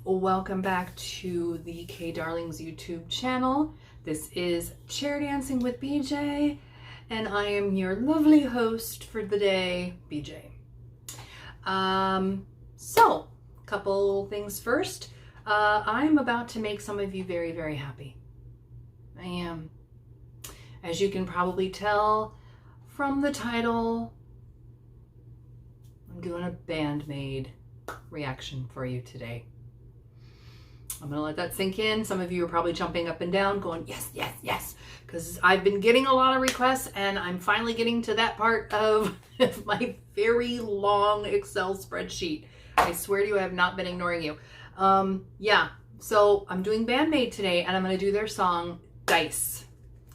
Welcome back to the K Darlings YouTube channel. This is Chair Dancing with BJ, and I am your lovely host for the day, BJ. So, couple things first. I'm about to make some of you very, very happy. I am. As you can probably tell from the title, I'm doing a BAND-MAID reaction for you today. I'm gonna let that sink in. Some of you are probably jumping up and down going, yes, yes, yes, because I've been getting a lot of requests and I'm finally getting to that part of my very long Excel spreadsheet. I swear to you, I have not been ignoring you. Yeah, so I'm doing BAND-MAID today and I'm gonna do their song, Dice.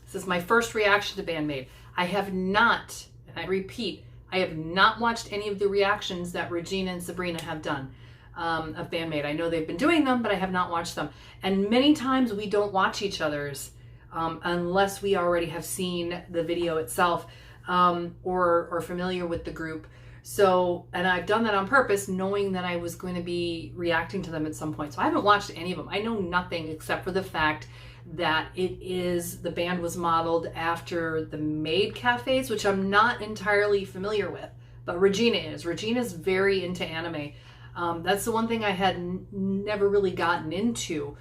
This is my first reaction to BAND-MAID. I have not, and I repeat, I have not watched any of the reactions that Regina and Sabrina have done of BAND-MAID. I know they've been doing them, but I have not watched them. And many times we don't watch each other's unless we already have seen the video itself or familiar with the group. So, and I've done that on purpose, knowing that I was going to be reacting to them at some point. So I haven't watched any of them. I know nothing except for the fact that the band was modeled after the maid cafes, which I'm not entirely familiar with, but Regina is. Regina's very into anime. That's the one thing I had never really gotten into.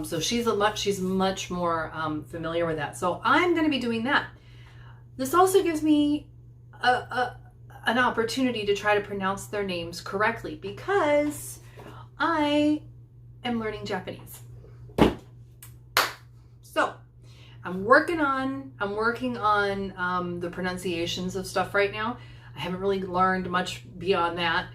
So she's much more familiar with that. So I'm going to be doing that. This also gives me an opportunity to try to pronounce their names correctly because I am learning Japanese. So I'm working on the pronunciations of stuff right now. I haven't really learned much beyond that.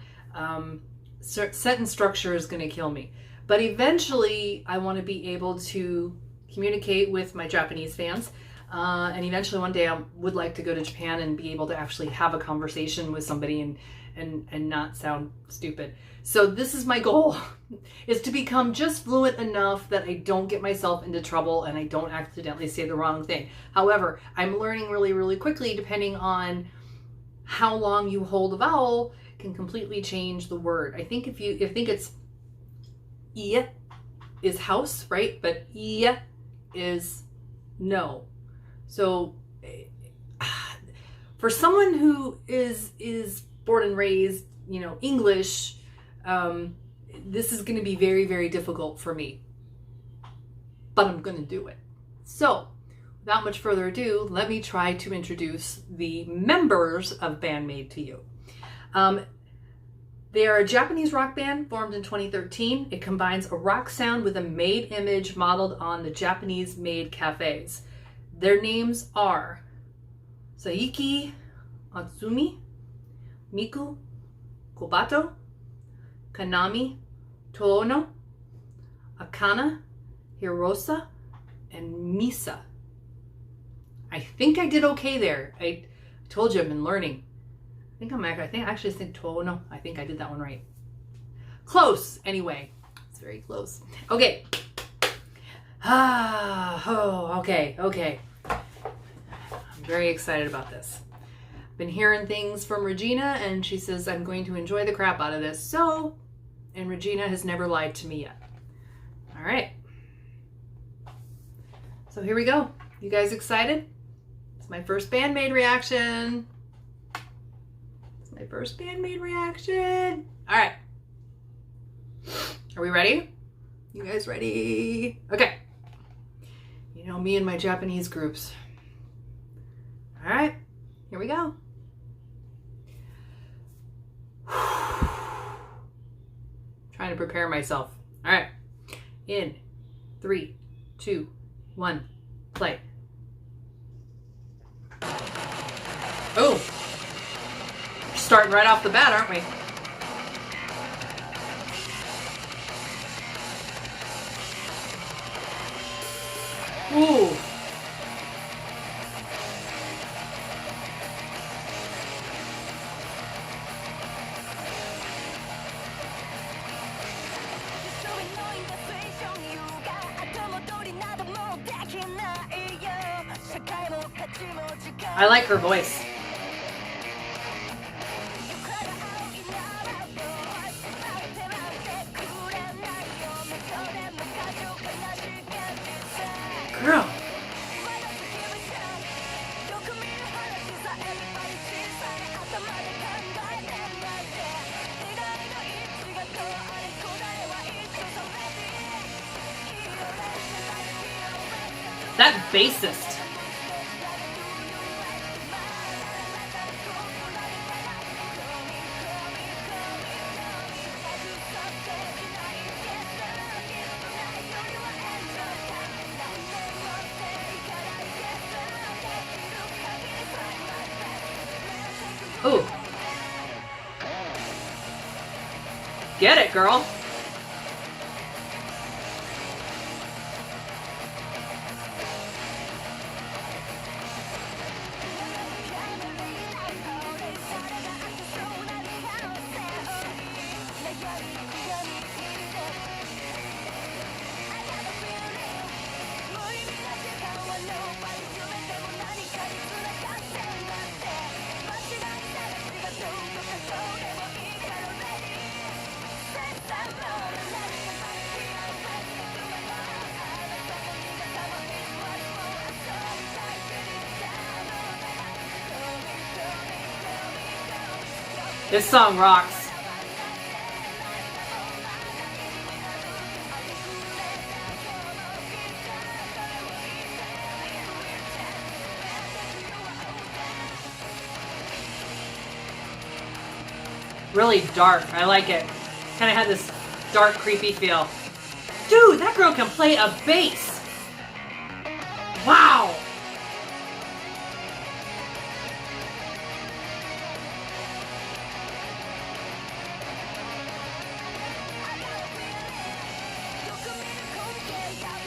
Sentence structure is going to kill me, but eventually I want to be able to communicate with my Japanese fans, and eventually one day I would like to go to Japan and be able to actually have a conversation with somebody and not sound stupid. So this is my goal, is to become just fluent enough that I don't get myself into trouble and I don't accidentally say the wrong thing. However, I'm learning really, really quickly, depending on how long you hold a vowel can completely change the word. I think it's "ie" is house, right? But "ie" is no. So for someone who is born and raised, English, this is going to be very, very difficult for me, but I'm going to do it. So without much further ado, let me try to introduce the members of BAND-MAID to you. They are a Japanese rock band formed in 2013. It combines a rock sound with a maid image modeled on the Japanese maid cafes. Their names are Saiki Atsumi, Miku Kobato, Kanami Toono, Akana Hirosa, and Misa. I think I did okay there. I told you I've been learning. I actually think Toono. I think I did that one right. Close, anyway. It's very close. Okay. Okay. I'm very excited about this. Been hearing things from Regina, and she says I'm going to enjoy the crap out of this. And Regina has never lied to me yet. All right. So here we go. You guys excited? It's my first BAND-MAID reaction. My first BAND-MAID reaction. All right. Are we ready? You guys ready? Okay. You know me and my Japanese groups. All right. Here we go. Trying to prepare myself. All right. In 3, 2, 1, play. Oh. Starting right off the bat, aren't we? Ooh. I like her voice. bassist. Ooh. Get it, girl. This song rocks. Really dark. I like it. Kind of had this dark, creepy feel. Dude, that girl can play a bass. Wow.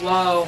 Whoa.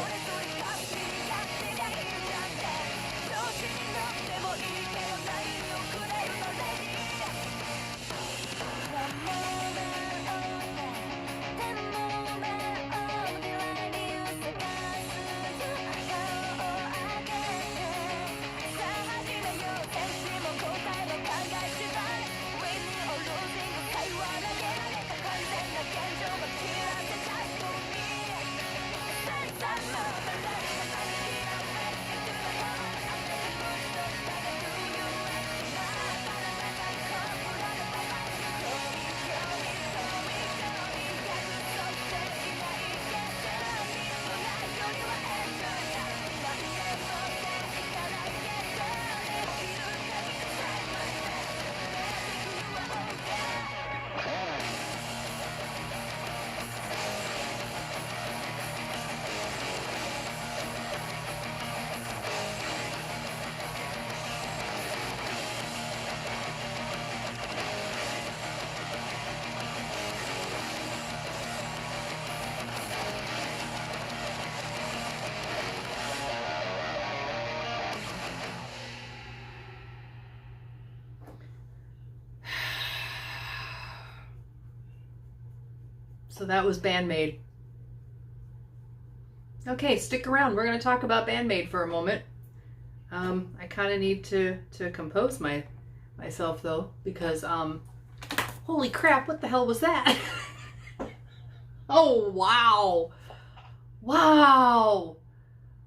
So that was BAND-MAID. Okay, stick around. We're going to talk about BAND-MAID for a moment. I kind of need to compose myself though, because holy crap, what the hell was that? Oh, wow. Wow.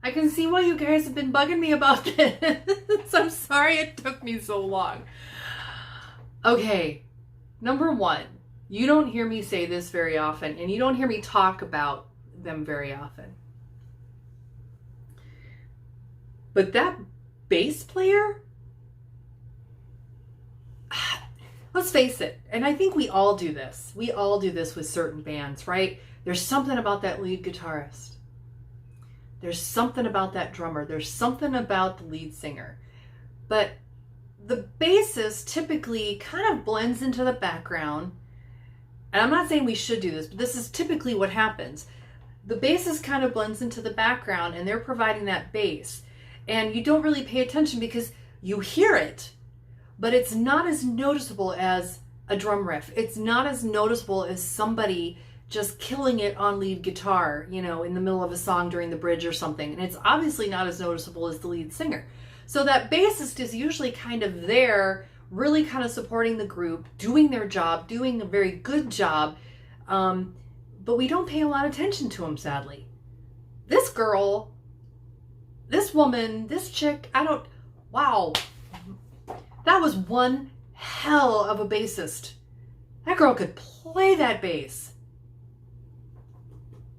I can see why you guys have been bugging me about this. I'm sorry it took me so long. Okay, number one, you don't hear me say this very often, and you don't hear me talk about them very often. But that bass player, let's face it, and I think we all do this. We all do this with certain bands, right? There's something about that lead guitarist. There's something about that drummer. There's something about the lead singer. But the bassist typically kind of blends into the background. And I'm not saying we should do this, but this is typically what happens. The bassist kind of blends into the background and they're providing that bass. And you don't really pay attention because you hear it, but it's not as noticeable as a drum riff. It's not as noticeable as somebody just killing it on lead guitar, you know, in the middle of a song during the bridge or something. And it's obviously not as noticeable as the lead singer. So that bassist is usually kind of there, really kind of supporting the group, doing their job, doing a very good job. But we don't pay a lot of attention to them, sadly. This girl, this woman, this chick, wow. That was one hell of a bassist. That girl could play that bass.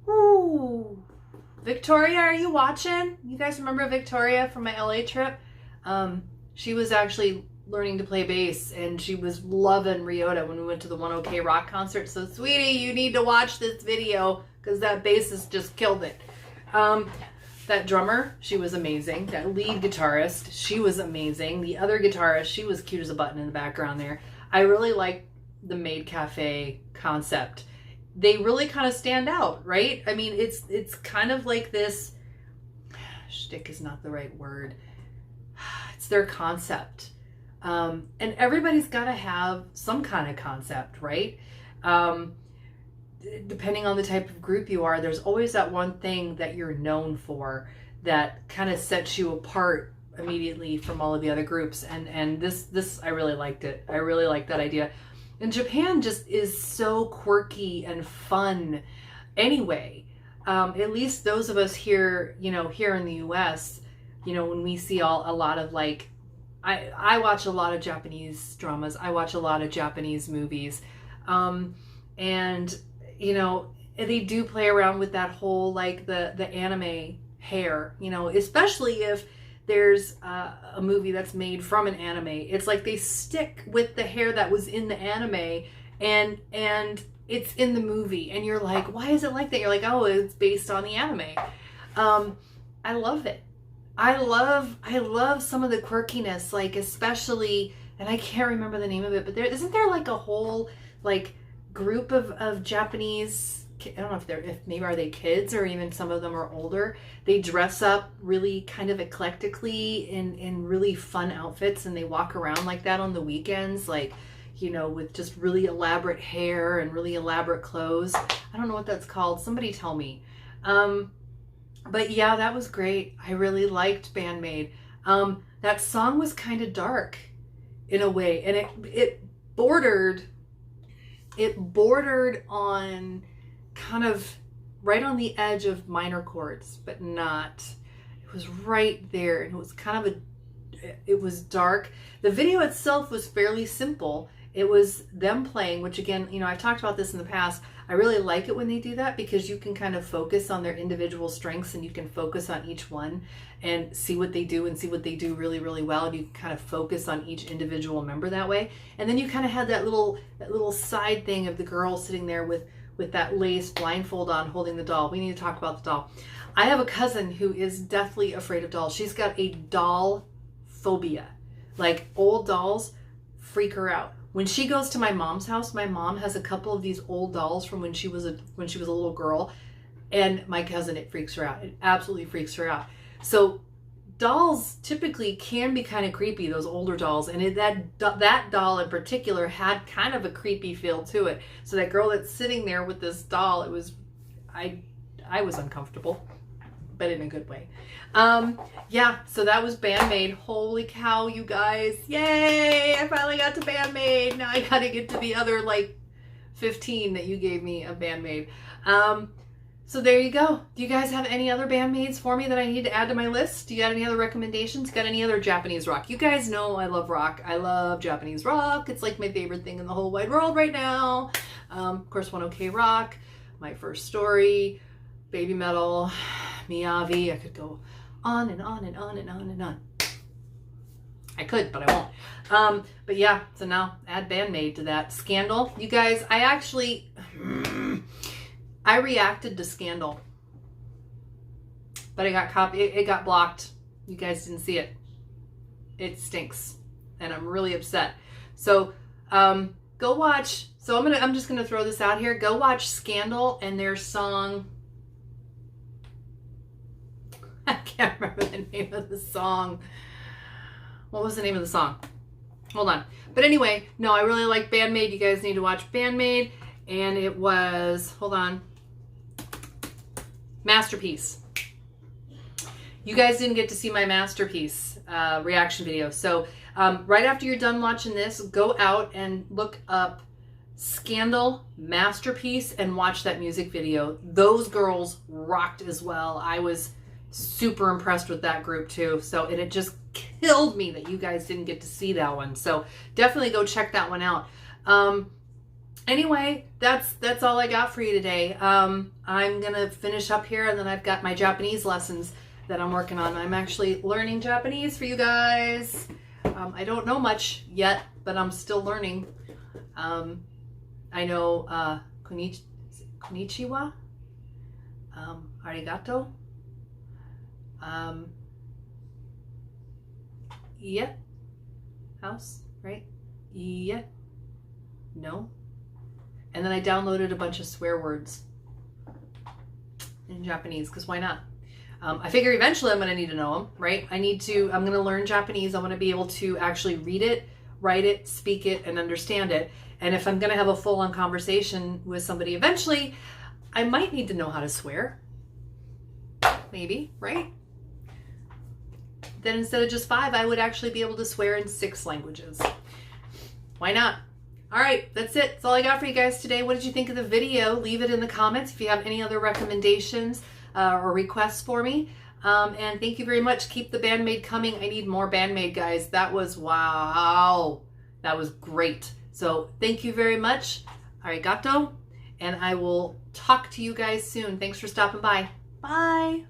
Ooh. Victoria, are you watching? You guys remember Victoria from my LA trip? She was actually learning to play bass, and she was loving Ryota when we went to the 1OK Rock concert. So, sweetie, you need to watch this video because that bassist just killed it. That drummer, she was amazing. That lead guitarist, she was amazing. The other guitarist, she was cute as a button in the background there. I really like the Maid Cafe concept. They really kind of stand out, right? I mean, it's kind of like this, shtick is not the right word. It's their concept. And everybody's got to have some kind of concept, right? Depending on the type of group you are, there's always that one thing that you're known for that kind of sets you apart immediately from all of the other groups. And this I really liked it. I really liked that idea. And Japan just is so quirky and fun anyway. At least those of us here, here in the US, when we see a lot of like, I watch a lot of Japanese dramas. I watch a lot of Japanese movies. And they do play around with that whole, like the anime hair, especially if there's a movie that's made from an anime. It's like they stick with the hair that was in the anime and it's in the movie. And you're like, why is it like that? You're like, oh, it's based on the anime. I love it. I love some of the quirkiness, like especially, and I can't remember the name of it, but isn't there like a whole like group of Japanese, I don't know if maybe are they kids or even some of them are older. They dress up really kind of eclectically in really fun outfits, and they walk around like that on the weekends, like, with just really elaborate hair and really elaborate clothes. I don't know what that's called. Somebody tell me. But yeah, that was great. I really liked BAND-MAID. That song was kind of dark in a way, and it bordered on kind of right on the edge of minor chords, but not. It was right there, and it was kind of it was dark. The video itself was fairly simple. It was them playing, which again, I've talked about this in the past. I really like it when they do that because you can kind of focus on their individual strengths, and you can focus on each one and see what they do and see what they do really, really well. And you can kind of focus on each individual member that way. And then you kind of had that little side thing of the girl sitting there with that lace blindfold on holding the doll. We need to talk about the doll. I have a cousin who is deathly afraid of dolls. She's got a doll phobia. Like, old dolls freak her out. When she goes to my mom's house, my mom has a couple of these old dolls from when she was a little girl, and my cousin, it freaks her out. It absolutely freaks her out. So dolls typically can be kind of creepy, those older dolls, and that doll in particular had kind of a creepy feel to it. So that girl that's sitting there with this doll, I was uncomfortable, but in a good way. Yeah, so that was BAND-MAID. Holy cow, you guys. Yay! I finally got to BAND-MAID. Now I gotta get to the other, like, 15 that you gave me of BAND-MAID. So there you go. Do you guys have any other BAND-MAIDs for me that I need to add to my list? Do you got any other recommendations? Got any other Japanese rock? You guys know I love rock. I love Japanese rock. It's like my favorite thing in the whole wide world right now. Of course, 1OK Rock, My First Story, Baby Metal, Miyavi. I could go on and on and on and on and on. I could, but I won't. But yeah, so now add BAND-MAID to that. Scandal. You guys, I reacted to Scandal, but it got blocked. You guys didn't see it. It stinks, and I'm really upset. So go watch. So I'm just gonna throw this out here. Go watch Scandal and their song. I can't remember the name of the song. What was the name of the song? Hold on. But anyway, no, I really like BAND-MAID. You guys need to watch BAND-MAID. And it was, hold on, Masterpiece. You guys didn't get to see my Masterpiece reaction video. So right after you're done watching this, go out and look up Scandal Masterpiece and watch that music video. Those girls rocked as well. I was super impressed with that group too. So, and it just killed me that you guys didn't get to see that one. So definitely go check that one out. Anyway, that's all I got for you today. I'm gonna finish up here, and then I've got my Japanese lessons that I'm working on. I'm actually learning Japanese for you guys. I don't know much yet, but I'm still learning. I know konnichiwa, arigato, yeah, house, right? Yeah, no. And then I downloaded a bunch of swear words in Japanese, because why not? I figure eventually I'm going to need to know them, right? I'm going to learn Japanese. I want to be able to actually read it, write it, speak it, and understand it. And if I'm going to have a full-on conversation with somebody eventually, I might need to know how to swear. Maybe, right? Then instead of just 5, I would actually be able to swear in 6 languages. Why not? All right, that's it. That's all I got for you guys today. What did you think of the video? Leave it in the comments if you have any other recommendations or requests for me. And thank you very much. Keep the BAND-MAID coming. I need more BAND-MAID, guys. That was, wow. That was great. So thank you very much. Arigato. And I will talk to you guys soon. Thanks for stopping by. Bye.